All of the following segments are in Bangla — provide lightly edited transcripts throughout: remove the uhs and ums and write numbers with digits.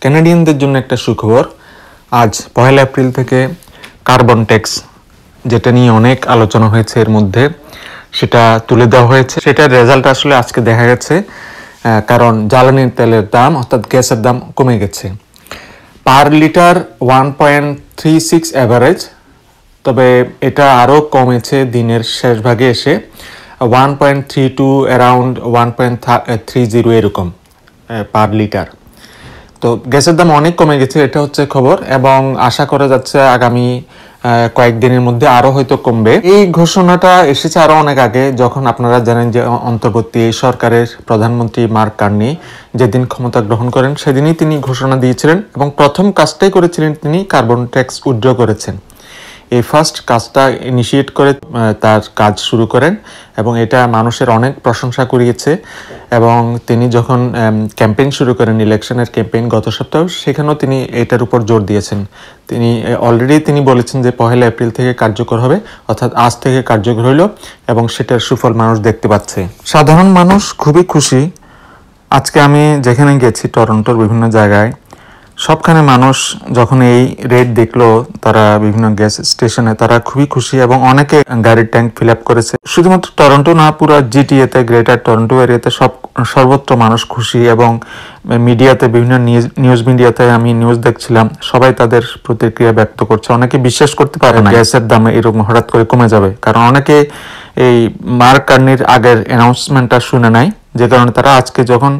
ক্যানাডিয়ানদের জন্য একটা সুখবর। আজ 1 এপ্রিল থেকে কার্বন ট্যাক্স, যেটা নিয়ে অনেক আলোচনা হয়েছে এর মধ্যে, সেটা তুলে দেওয়া হয়েছে। সেটার রেজাল্ট আসলে আজকে দেখা গেছে, কারণ জ্বালানির তেলের দাম অর্থাৎ গ্যাসের দাম কমে গেছে। পার লিটার 1.36 অ্যাভারেজ, তবে এটা আরও কমেছে দিনের শেষ ভাগে এসে 1.32 অ্যারাউন্ড 1.30 এরকম পার লিটার। তো গ্যাসের দাম অনেক কমে গেছে, এটা হচ্ছে খবর, এবং আশা করা যাচ্ছে আগামী কয়েকদিনের মধ্যে আরো হয়তো কমবে। এই ঘোষণাটা এসেছে আরো অনেক আগে, যখন আপনারা জানেন যে অন্তর্বর্তী সরকারের প্রধানমন্ত্রী মার্ক কার্নি যেদিন ক্ষমতা গ্রহণ করেন সেদিনই তিনি ঘোষণা দিয়েছিলেন, এবং প্রথম কাজটাই করেছিলেন তিনি কার্বন ট্যাক্স উইথড্র করেছেন। এই ফার্স্ট কাজটা ইনিশিয়েট করে তার কাজ শুরু করেন, এবং এটা মানুষের অনেক প্রশংসা কুড়িয়েছে। এবং তিনি যখন ক্যাম্পেইন শুরু করেন, ইলেকশনের ক্যাম্পেইন গত সপ্তাহে, সেখানেও তিনি এটার উপর জোর দিয়েছেন। তিনি অলরেডি বলেছেন যে 1 এপ্রিল থেকে কার্যকর হবে, অর্থাৎ আজ থেকে কার্যকর হইল, এবং সেটার সুফল মানুষ দেখতে পাচ্ছে। সাধারণ মানুষ খুবই খুশি। আজকে আমি যেখানে গেছি টরন্টোর বিভিন্ন জায়গায়, সবখানে মানুষ যখন এই রেট দেখলো, তারা বিভিন্ন গ্যাস স্টেশনে তারা খুবই খুশি, এবং অনেকে গাড়ির ট্যাঙ্ক ফিল আপ করেছে। শুধুমাত্র টরন্টো না, পুরো জিটিএতে, গ্রেটার টরন্টো এরিয়াতে সর্বত্র মানুষ খুশি। এবং মিডিয়াতে, বিভিন্ন নিউজ মিডিয়াতে আমি নিউজ দেখছিলাম, সবাই তাদের প্রতিক্রিয়া ব্যক্ত করছে। অনেকে বিশ্বাস করতে পারে না গ্যাসের দাম এরকম হঠাৎ করে কমে যাবে, কারণ অনেকে এই মার্ক কার্নির আগের অ্যানাউন্সমেন্টটা শুনে নাই, যে কারণে তারা আজকে যখন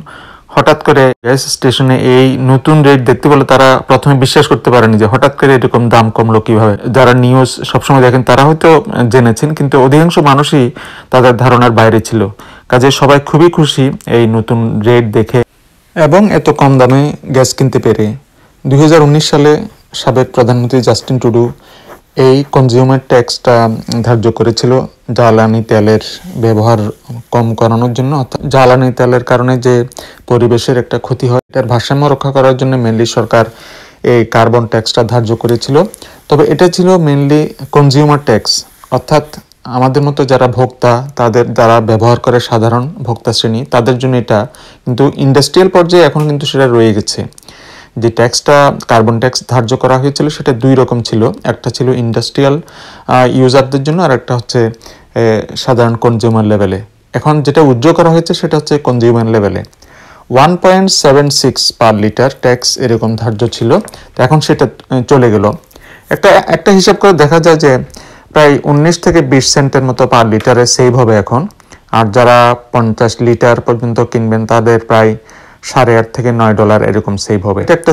হঠাৎ করে গ্যাস স্টেশনে এই নতুন রেট দেখতে বলে, তারা প্রথমে বিশ্বাস করতে পারেনি যে হঠাৎ করে এরকম দাম কমলো কিভাবে। যারা নিউজ সবসময় দেখেন তারা হয়তো জেনেছেন, কিন্তু অধিকাংশ মানুষই তাদের ধারণার বাইরে ছিল। কাজে সবাই খুবই খুশি এই নতুন রেট দেখে এবং এত কম দামে গ্যাস কিনতে পেরে। 2019 সালে সাবেক প্রধানমন্ত্রী জাস্টিন ট্রুডো এই কনজিউমার ট্যাক্সটা ধার্য করেছিল জ্বালানি তেলের ব্যবহার কম করানোর জন্য। অর্থাৎ জ্বালানি তেলের কারণে যে পরিবেশের একটা ক্ষতি হয়, এটার ভারসাম্য রক্ষা করার জন্য মেনলি সরকার এই কার্বন ট্যাক্সটা ধার্য করেছিল। তবে এটা ছিল মেনলি কনজিউমার ট্যাক্স, অর্থাৎ আমাদের মতো যারা ভোক্তা, তাদের যারা ব্যবহার করে সাধারণ ভোক্তা শ্রেণী, তাদের জন্য এটা। কিন্তু ইন্ডাস্ট্রিয়াল পর্যায়ে এখন কিন্তু সেটা রয়ে গেছে। যে ট্যাক্সটা, কার্বন ট্যাক্স ধার্য করা হয়েছিল, সেটা দুই রকম ছিল। একটা ছিল ইন্ডাস্ট্রিয়াল ইউজারদের জন্য, আর একটা হচ্ছে সাধারণ কনজিউমার লেভেলে। এখন যেটা উইথড্র করা হয়েছে সেটা হচ্ছে কনজিউমার লেভেলে 1.76 পার লিটার ট্যাক্স এরকম ধার্য ছিল। তো এখন সেটা চলে গেল। একটা হিসাব করে দেখা যায় যে প্রায় 19 থেকে 20 সেন্টের মতো পার লিটারে সেভ হবে এখন। আর যারা 50 লিটার পর্যন্ত কিনবেন, তাদের প্রায় $8.5 থেকে $9 এরকম সেভ হবে। এটা একটা